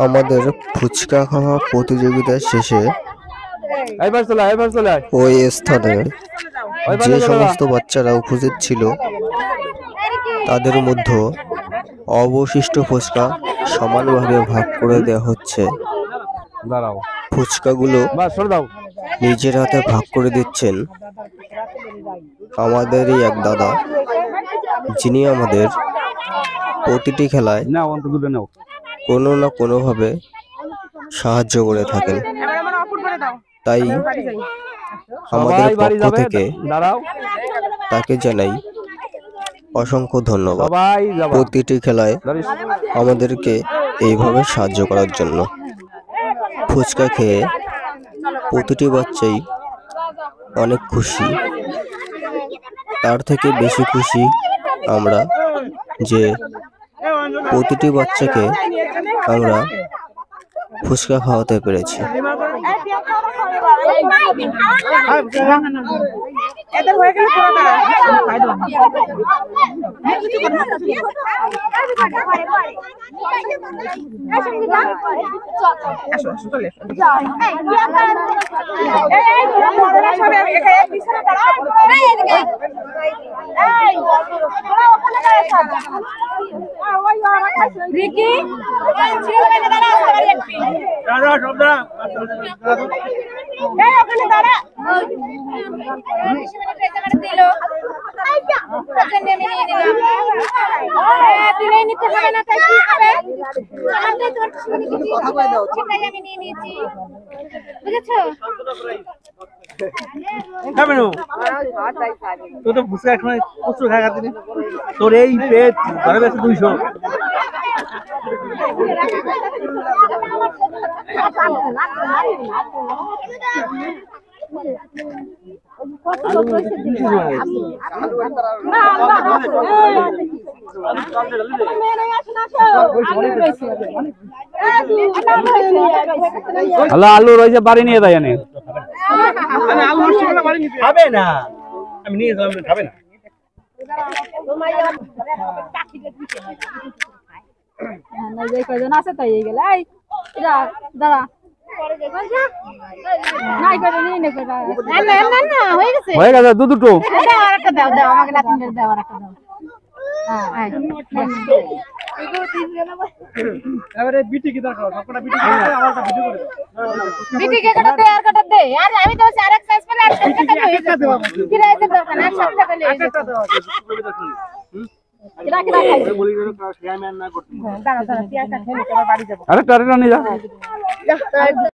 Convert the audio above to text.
আমাদের ফুচকা খাওয়া প্রতিযোগিতা শেষে ওই স্থানে যে সমস্ত বাচ্চারা উপস্থিত ছিল তাদের মধ্যে অবশিষ্ট ফুচকা সমানভাবে ভাগ করে দেওয়া হচ্ছে। ফুচকাগুলো নিজের হাতে ভাগ করে দিচ্ছেন আমাদেরই এক দাদা, যিনি আমাদের প্রতিটি খেলায় কোনো না কোনোভাবে সাহায্য করে থাকেন। তাই আমাদের পক্ষ থেকে তাকে জানাই অসংখ্য ধন্যবাদ প্রতিটি খেলায় আমাদেরকে এইভাবে সাহায্য করার জন্য। ফুচকা খেয়ে প্রতিটি বাচ্চাই অনেক খুশি। তার থেকে বেশি খুশি আমরা যে প্রতিটি বাচ্চাকে আমরা ফুচকা খাওয়াতে পেরেছি। তোর তো ফুচকা এখন প্রচুর খাই খাচ্ছি, তোর এই পেট ঘরে বেশি 200। আলু রয়েছে বাড়ি নিয়ে যায় খাবে না, আমি নিয়ে যাবো, খাবে না। কয়জন আছে তাই এই গেলে দাঁড়া হয়ে গেছে দুটো। এবারে বিটি কি দরকার, সবকটা বিটি আমারটা ভিডিও করে বিটি কে কাটা দে আর কাটা দে। আর আমি তো আরেক সাইজ পেলে আর একটা হয়ে যাবে। কি রাইতে দরকার না সবটা পেলে হয়ে যাবে। কিরা কিরা খাই বলি যেন ক্যামেরা না করতে। দাঁড়া দাঁড়া তুই একটা খেলে তোমার বাড়ি যাব। আরে টারে নিয়ে যা।